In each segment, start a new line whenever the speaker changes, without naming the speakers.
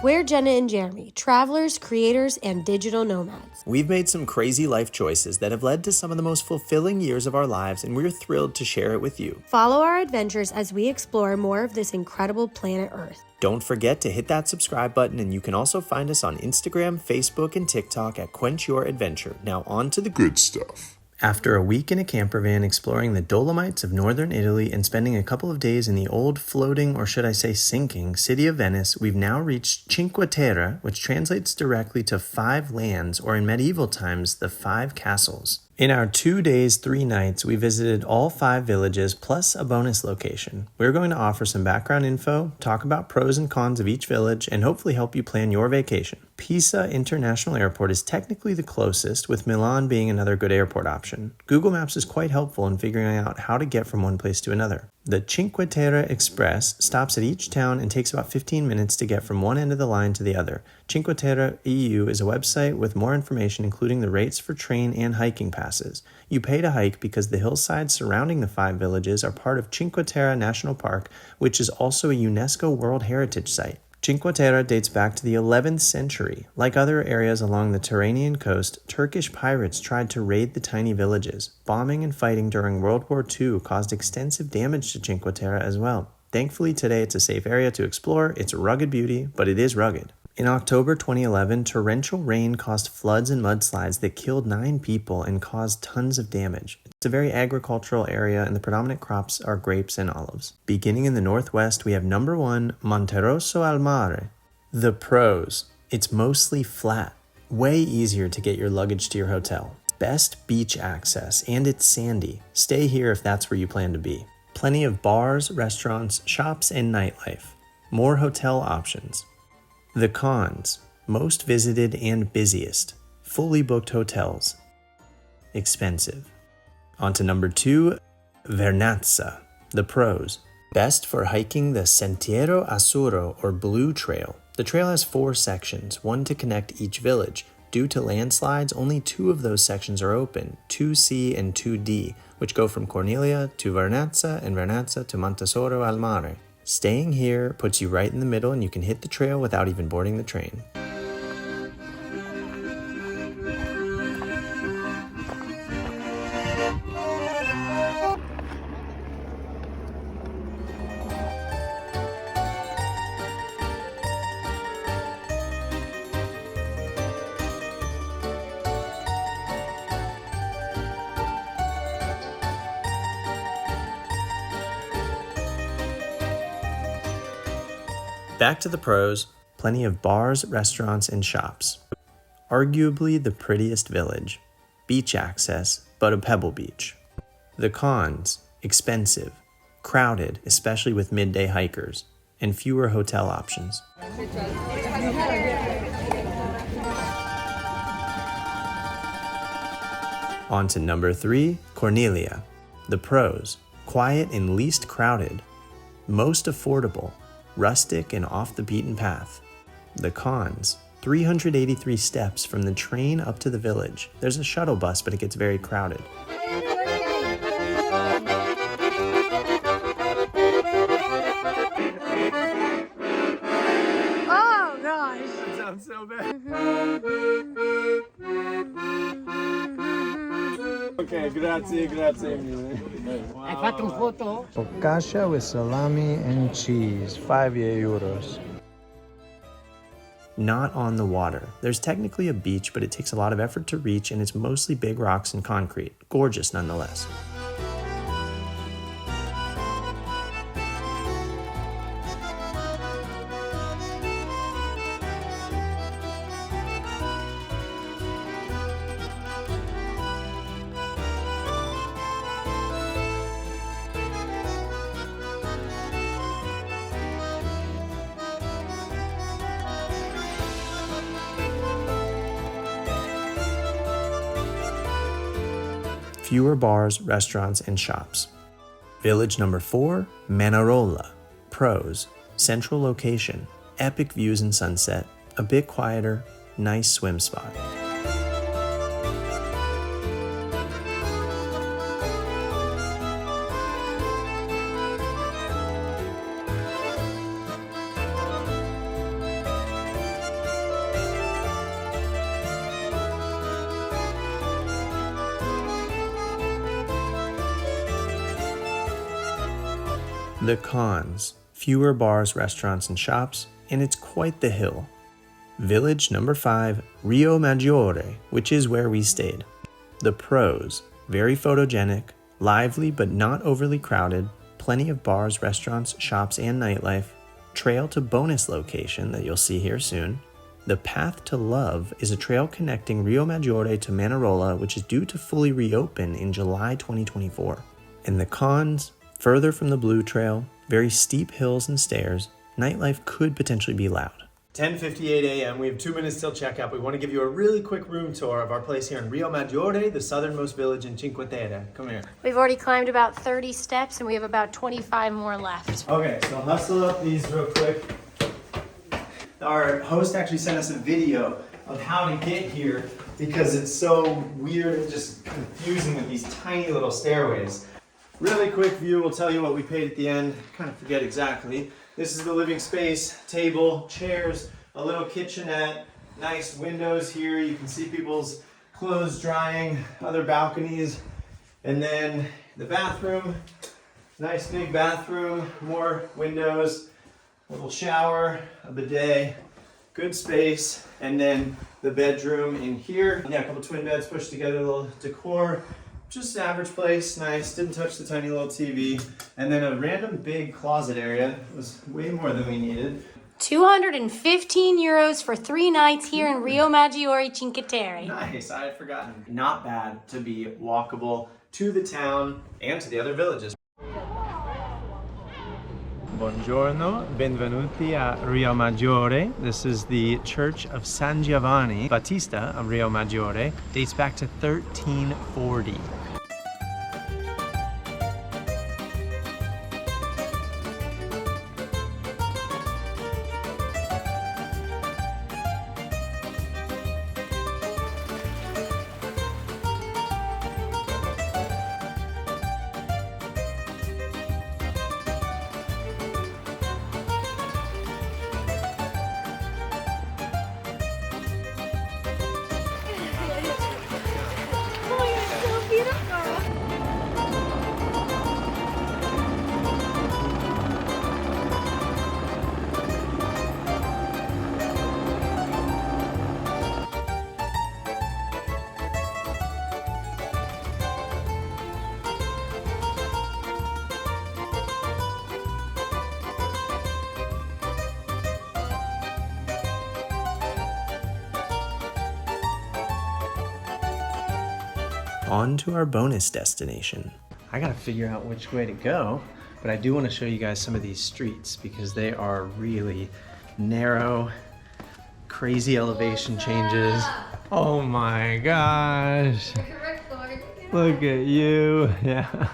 We're Jenna and Jeremy, travelers, creators, and digital nomads.
We've made some crazy life choices that have led to some of the most fulfilling years of our lives, and we're thrilled to share it with you.
Follow our adventures as we explore more of this incredible planet Earth.
Don't forget to hit that subscribe button, and you can also find us on Instagram, Facebook, and TikTok at Quench Your Adventure. Now on to the good stuff. After a week in a camper van exploring the Dolomites of northern Italy and spending a couple of days in the old floating, or should I say sinking, city of Venice, we've now reached Cinque Terre, which translates directly to 5 lands, or in medieval times, the 5 castles. In our 2 days, 3 nights, we visited all 5 villages plus a bonus location. We're going to offer some background info, talk about pros and cons of each village, and hopefully help you plan your vacation. Pisa International Airport is technically the closest, with Milan being another good airport option. Google Maps is quite helpful in figuring out how to get from one place to another. The Cinque Terre Express stops at each town and takes about 15 minutes to get from one end of the line to the other. Cinque Terre EU is a website with more information, including the rates for train and hiking passes. You pay to hike because the hillsides surrounding the 5 villages are part of Cinque Terre National Park, which is also a UNESCO World Heritage Site. Cinque Terre dates back to the 11th century. Like other areas along the Tyrrhenian coast, Turkish pirates tried to raid the tiny villages. Bombing and fighting during World War II caused extensive damage to Cinque Terre as well. Thankfully, today it's a safe area to explore. It's a rugged beauty, but it is rugged. In October 2011, torrential rain caused floods and mudslides that killed 9 people and caused tons of damage. It's a very agricultural area, and the predominant crops are grapes and olives. Beginning in the northwest, we have number 1, Montesorro al Mare. The pros: it's mostly flat, way easier to get your luggage to your hotel. Best beach access, and it's sandy. Stay here if that's where you plan to be. Plenty of bars, restaurants, shops, and nightlife. More hotel options. The cons: most visited and busiest. Fully booked hotels. Expensive. On to number 2, Vernazza. The pros: best for hiking the Sentiero Azzurro or Blue Trail. The trail has 4 sections, one to connect each village. Due to landslides, only 2 of those sections are open, 2C and 2D, which go from Corniglia to Vernazza and Vernazza to Montesorro al Mare. Staying here puts you right in the middle, and you can hit the trail without even boarding the train. Back to the pros: plenty of bars, restaurants, and shops. Arguably the prettiest village. Beach access, but a pebble beach. The cons: expensive, crowded, especially with midday hikers, and fewer hotel options. On to number 3, Corniglia. The pros: quiet and least crowded, most affordable, rustic and off the beaten path. The cons: 383 steps from the train up to the village. There's a shuttle bus, but it gets very crowded.
Oh gosh!
That sounds so bad. Okay, grazie mille.
Hai fatto un foto?
Focaccia with salami and cheese, 5 euros.
Not on the water. There's technically a beach, but it takes a lot of effort to reach, and it's mostly big rocks and concrete. Gorgeous nonetheless. Fewer bars, restaurants, and shops. Village number 4, Manarola. Pros: central location, epic views and sunset, a bit quieter, nice swim spot. The cons: fewer bars, restaurants, and shops, and it's quite the hill. Village number 5, Riomaggiore, which is where we stayed. The pros: very photogenic, lively but not overly crowded, plenty of bars, restaurants, shops, and nightlife, trail to bonus location that you'll see here soon. The Path to Love is a trail connecting Riomaggiore to Manarola, which is due to fully reopen in July 2024. And the cons: further from the Blue Trail, very steep hills and stairs, nightlife could potentially be loud. 10:58 a.m. We have 2 minutes till checkout. We want to give you a really quick room tour of our place here in Riomaggiore, the southernmost village in Cinque Terre. Come here.
We've already climbed about 30 steps and we have about 25 more left.
Okay, so hustle up these real quick. Our host actually sent us a video of how to get here because it's so weird and just confusing with these tiny little stairways. Really quick view will tell you what we paid at the end. Kind of forget exactly. This is the living space, table, chairs, a little kitchenette, nice windows here. You can see people's clothes drying, other balconies. And then the bathroom, nice big bathroom, more windows, a little shower, a bidet, good space. And then the bedroom in here. Yeah, a couple twin beds pushed together, a little decor. Just average place, nice, didn't touch the tiny little TV. And then a random big closet area. It was way more than we needed.
215 euros for 3 nights here in Riomaggiore, Cinque Terre.
Nice, I had forgotten. Not bad to be walkable to the town and to the other villages. Buongiorno, benvenuti a Riomaggiore. This is the Church of San Giovanni Battista of Riomaggiore. Dates back to 1340. On to our bonus destination. I gotta figure out which way to go, but I do want to show you guys some of these streets because they are really narrow, crazy elevation changes. Oh my gosh. Look at you. Yeah.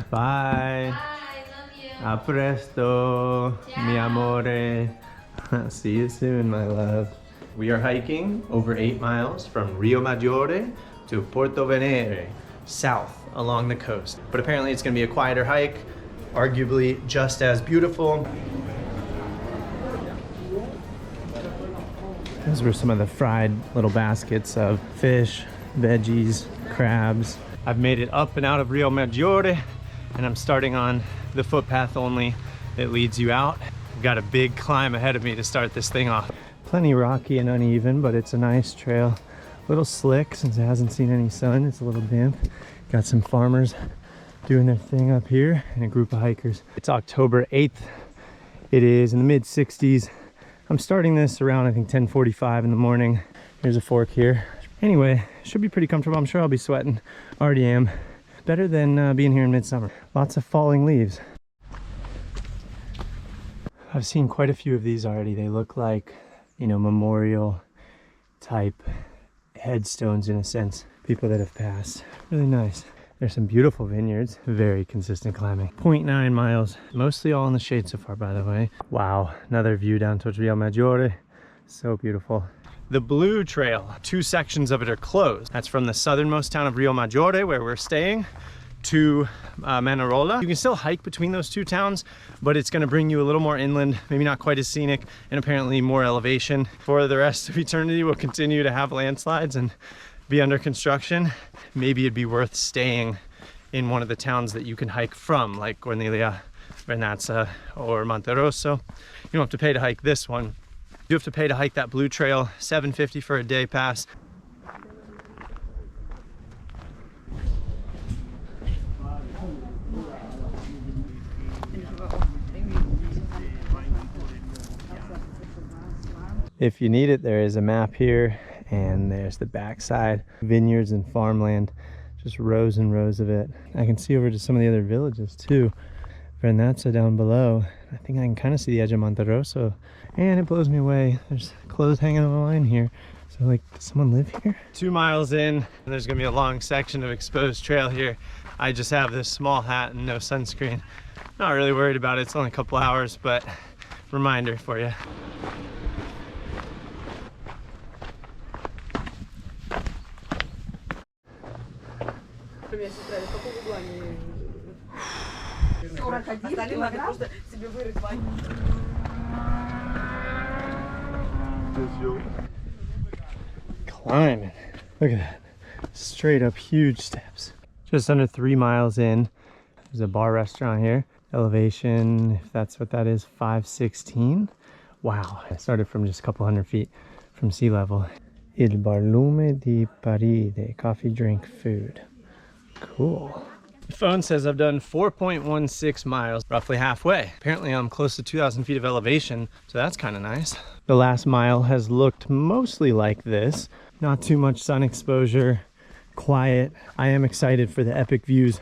Bye. A presto, mi amore. See you soon, my love. We are hiking over 8 miles from Riomaggiore to Porto Venere, south along the coast. But apparently it's gonna be a quieter hike, arguably just as beautiful. Those were some of the fried little baskets of fish, veggies, crabs. I've made it up and out of Riomaggiore, and I'm starting on the footpath only that leads you out. I've got a big climb ahead of me to start this thing off. Plenty rocky and uneven, but it's a nice trail. A little slick since it hasn't seen any sun. It's a little damp. Got some farmers doing their thing up here and a group of hikers. It's October 8th. It is in the mid 60s. I'm starting this around, I think, 10:45 in the morning. Here's a fork here. Anyway, should be pretty comfortable. I'm sure I'll be sweating. Already am. Better than being here in midsummer. Lots of falling leaves. I've seen quite a few of these already. They look like, you know, memorial type headstones in a sense. People that have passed. Really nice. There's some beautiful vineyards. Very consistent climbing. 0.9 miles. Mostly all in the shade so far, by the way. Wow. Another view down towards Riomaggiore. So beautiful. The Blue Trail, 2 sections of it are closed. That's from the southernmost town of Riomaggiore, where we're staying, to Manarola. You can still hike between those 2 towns, but it's going to bring you a little more inland, maybe not quite as scenic, and apparently more elevation. For the rest of eternity, we'll continue to have landslides and be under construction. Maybe it'd be worth staying in one of the towns that you can hike from, like Corniglia, Vernazza or Montesorro. You don't have to pay to hike this one. You have to pay to hike that blue trail, $7.50 for a day pass. If you need it, there is a map here, and there's the backside. Vineyards and farmland, just rows and rows of it. I can see over to some of the other villages too. Vernazza down below. I think I can kind of see the edge of Montesorro, and it blows me away. There's clothes hanging on the line here. So like, does someone live here? 2 miles in, and there's gonna be a long section of exposed trail here. I just have this small hat and no sunscreen. Not really worried about it. It's only a couple hours, but reminder for you. Climbing. Look at that. Straight up huge steps. Just under 3 miles in. There's a bar restaurant here. Elevation, if that's what that is, 516. Wow. I started from just a couple hundred feet from sea level. Il Barlume di Paride. Coffee, drink, food. Cool. The phone says I've done 4.16 miles, roughly halfway. Apparently I'm close to 2,000 feet of elevation, so that's kind of nice. The last mile has looked mostly like this. Not too much sun exposure, quiet. I am excited for the epic views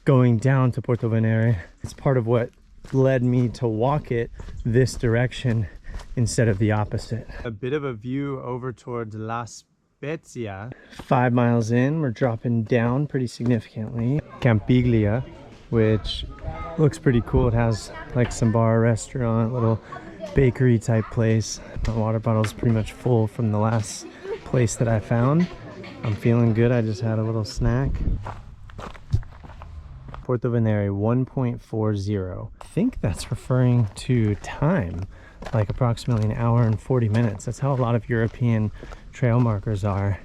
going down to Porto Venere. It's part of what led me to walk it this direction instead of the opposite. A bit of a view over towards La Spezia. 5 miles in, we're dropping down pretty significantly. Campiglia, which looks pretty cool. It has like some bar, restaurant, little bakery type place. My water bottle's pretty much full from the last place that I found. I'm feeling good. I just had a little snack. Porto Venere 1.40. I think that's referring to time, like approximately an hour and 40 minutes. That's how a lot of European trail markers are.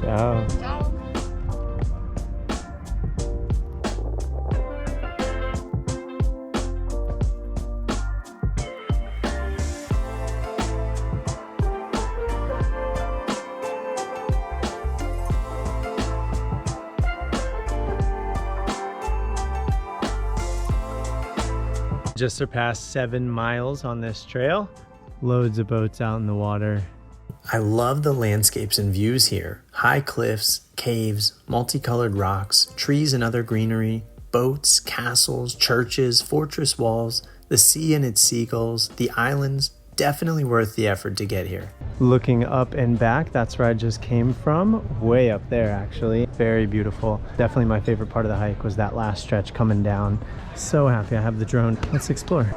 Ciao. Just surpassed 7 miles on this trail. Loads of boats out in the water. I love the landscapes and views here. High cliffs, caves, multicolored rocks, trees and other greenery, boats, castles, churches, fortress walls, the sea and its seagulls, the islands. Definitely worth the effort to get here. Looking up and back, that's where I just came from. Way up there, actually. Very beautiful. Definitely my favorite part of the hike was that last stretch coming down. So happy I have the drone. Let's explore.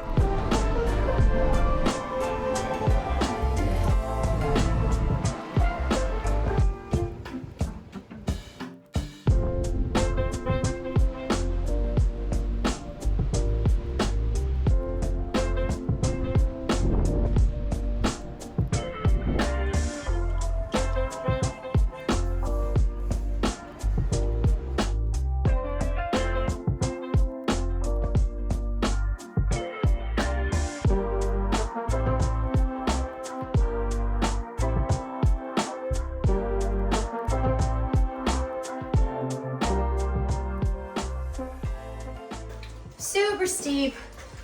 Super steep,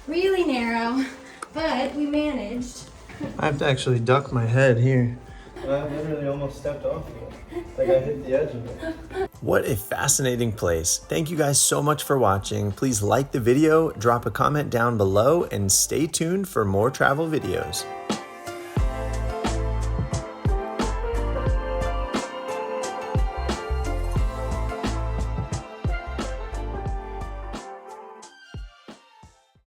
really narrow, but we managed.
I have to actually duck my head here. I literally almost stepped off it. Like I hit the edge of it. What a fascinating place. Thank you guys so much for watching. Please like the video, drop a comment down below, and stay tuned for more travel videos.